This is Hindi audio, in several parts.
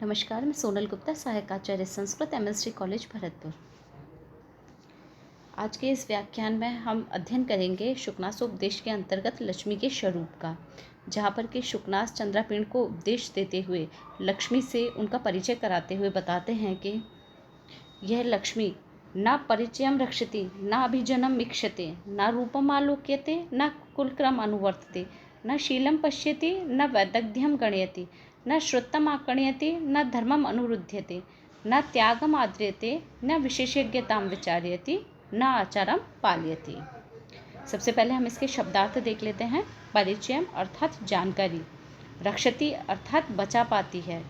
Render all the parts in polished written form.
नमस्कार, मैं सोनल गुप्ता, सहायक आचार्य संस्कृत, एमएसटी कॉलेज भरतपुर। आज के इस व्याख्यान में हम अध्ययन करेंगे शुकनासोपदेश के अंतर्गत लक्ष्मी के स्वरूप का, जहाँ पर कि शुकनास चंद्रापीड़ को उपदेश देते हुए लक्ष्मी से उनका परिचय कराते हुए बताते हैं कि यह लक्ष्मी न परिचयम रक्षति, न अभिजनम ईक्षते, न रूपम आलोक्यते, न कुलक्रम अनुवर्तते, न शीलम पश्यति, न वैदग्ध्यम गणयति, न श्रुतम आकर्ण्यति, न धर्मम अनुरुध्यते, न त्यागम आद्रियते, न विशेषज्ञतां विचार्यति, न आचारम पाल्यति। सबसे पहले हम इसके शब्दार्थ देख लेते हैं। परिचयम अर्थात जानकारी, रक्षति अर्थात बचा पाती है,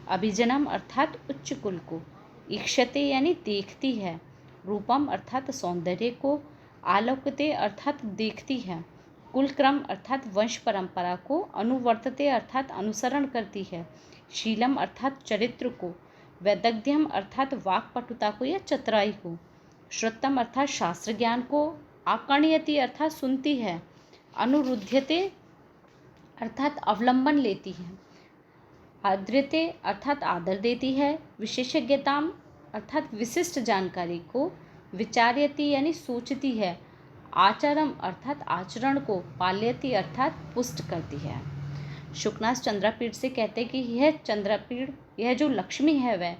अभिजनम अर्थात उच्च कुल को, ईक्षते यानी देखती है, रूपम अर्थात सौंदर्य को, आलोकते अर्थात देखती है, कुलक्रम अर्थात वंश परंपरा को, अनुवर्तते अर्थात अनुसरण करती है, शीलम अर्थात चरित्र को, वैदग्ध्यम अर्थात वाक्पटुता को या चतुराई को, श्रुतम अर्थात शास्त्र ज्ञान को, आकर्ण्यति अर्थात सुनती है, अनुरुध्यते अर्थात अवलंबन लेती है, आद्रते अर्थात आदर देती है, विशेषज्ञताम अर्थात विशिष्ट जानकारी को, विचार्यति यानी सोचती है, आचरम अर्थात आचरण को, पाल्यति अर्थात पुष्ट करती है। शुकनास चंद्रापीड़ से कहते कि यह चंद्रापीड़, यह जो लक्ष्मी है वह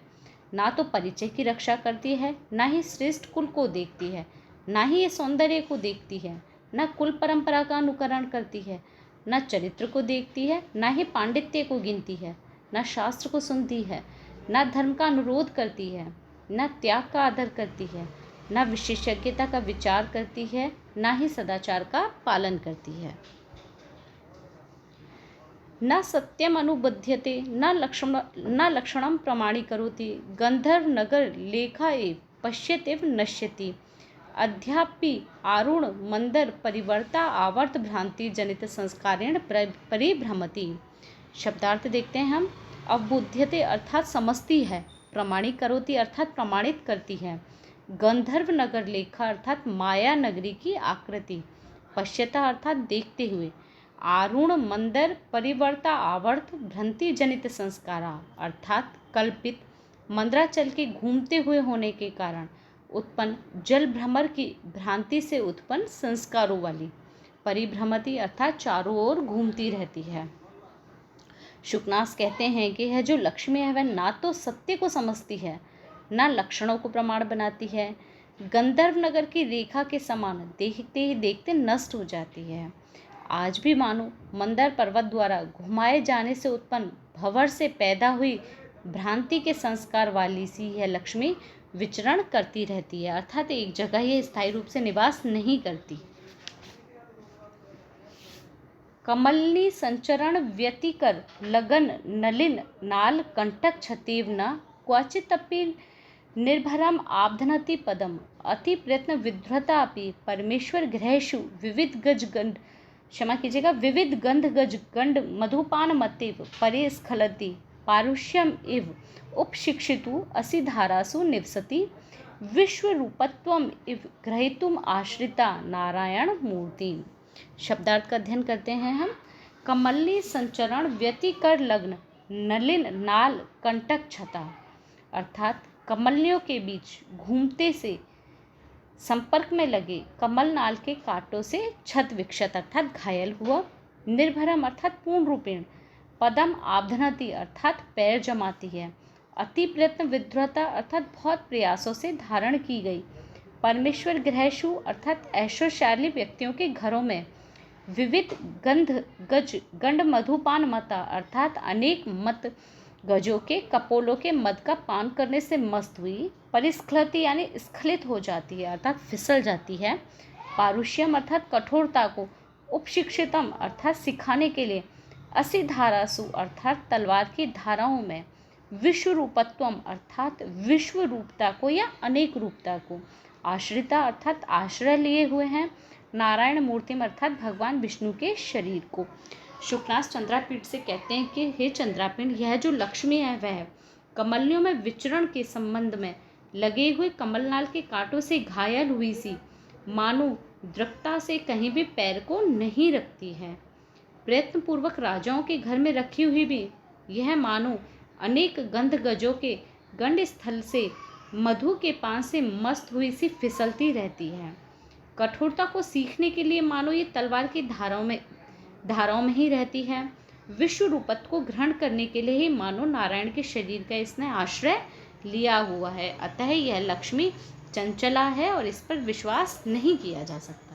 ना तो परिचय की रक्षा करती है, ना ही श्रेष्ठ कुल को देखती है, ना ही ये सौंदर्य को देखती है, ना कुल परंपरा का अनुकरण करती है, न चरित्र को देखती है, ना ही पांडित्य को गिनती है, न शास्त्र को सुनती है, न धर्म का अनुरोध करती है, न त्याग का आदर करती है, न विशेषज्ञता का विचार करती है, न ही सदाचार का पालन करती है। न सत्यम अनुबध्यते, न लक्षणम प्रमाणीकरोति, गंधर्व नगर लेखा एव पश्यतेव नश्यति, अध्यापि आरुण मंदर परिवर्ता आवर्त भ्रांति जनित संस्कारेण परिभ्रमति। शब्दार्थ देखते हैं हम। अवबुध्यते अर्थात समझती है, प्रमाणीकरोति अर्थात प्रमाणित करती है, गंधर्व नगर लेखा अर्थात माया नगरी की आकृति, पश्यता अर्थात देखते हुए, आरुण मंदर परिवर्ता आवर्त भ्रांति जनित संस्कारा अर्थात कल्पित मंदराचल के घूमते हुए होने के कारण उत्पन्न जल भ्रमर की भ्रांति से उत्पन्न संस्कारों वाली, परिभ्रमति अर्थात चारों ओर घूमती रहती है। शुकनास कहते हैं कि यह जो लक्ष्मी है वह ना तो सत्य को समझती है, ना लक्षणों को प्रमाण बनाती है, गंधर्व नगर की रेखा के समान देखते ही देखते नष्ट हो जाती है। आज भी मानो मंदार पर्वत द्वारा घुमाए जाने से उत्पन्न भंवर से पैदा हुई भ्रांति के संस्कार वाली सी यह लक्ष्मी विचरण करती रहती है, अर्थात एक जगह ये स्थायी रूप से निवास नहीं करती। कमलनी संचरण व्यतिकर लगन नलिन नाल कंटक छतीव न क्वचितपि निर्भरम आबधनति पदम अति प्रयत्न विध्वता अपि परमेश्वर गृहेषु विविध गज गंड क्षमा कीजिएगा विविध गंध गज गंड मधुपान मतेव परे स्खलति पारुष्यम इव उपशिक्षितु असि धारासु निवसति विश्वरूपत्वम इव ग्रहीतुम आश्रिता नारायण मूर्ति। शब्दार्थ का अध्ययन करते हैं हम। कमलनी संचरण व्यतिकर लग्न नलिन नाल कंटक छता अर्थात कमलियों के बीच घूमते से संपर्क में लगे कमल नाल के कांटों से छत विक्षत अर्थात घायल हुआ, निर्भरम अर्थात पूर्ण रूपेण, पदम आबधनति अर्थात पैर जमाती है, अति प्रयत्न विध्वता अर्थात बहुत प्रयासों से धारण की गई, परमेश्वर गृहेषु अर्थात ऐश्वर्यशाली व्यक्तियों के घरों में, विविध गंध गज गंड मधुपान मता अर्थात अनेक मत गजों के कपोलों के मद का पान करने से मस्त हुई, परिस्खलति यानी स्खलित हो जाती है अर्थात फिसल जाती है, पारुष्यम अर्थात कठोरता को, उपशिक्षितम अर्थात सिखाने के लिए, असि धारासु अर्थात तलवार की धाराओं में, विश्व रूपत्वम अर्थात विश्व रूपता को या अनेक रूपता को, आश्रिता अर्थात आश्रय लिए हुए हैं, नारायण मूर्तिम अर्थात भगवान विष्णु के शरीर को। शुकनास चंद्रापीड़ से कहते हैं कि हे चंद्रापीड़, यह जो लक्ष्मी है वह कमलियों में विचरण के संबंध में लगे हुए कमलनाल के कांटों से घायल हुई सी मानो दृढ़ता से कहीं भी पैर को नहीं रखती है, प्रयत्नपूर्वक राजाओं के घर में रखी हुई भी यह मानो अनेक गंध गजों के गंड स्थल से मधु के पान से मस्त हुई सी फिसलती रहती है। कठोरता को सीखने के लिए मानो ये तलवार की धाराओं में ही रहती है। विश्व रूपत्व को ग्रहण करने के लिए ही मानो नारायण के शरीर का इसने आश्रय लिया हुआ है। अतः यह लक्ष्मी चंचला है और इस पर विश्वास नहीं किया जा सकता।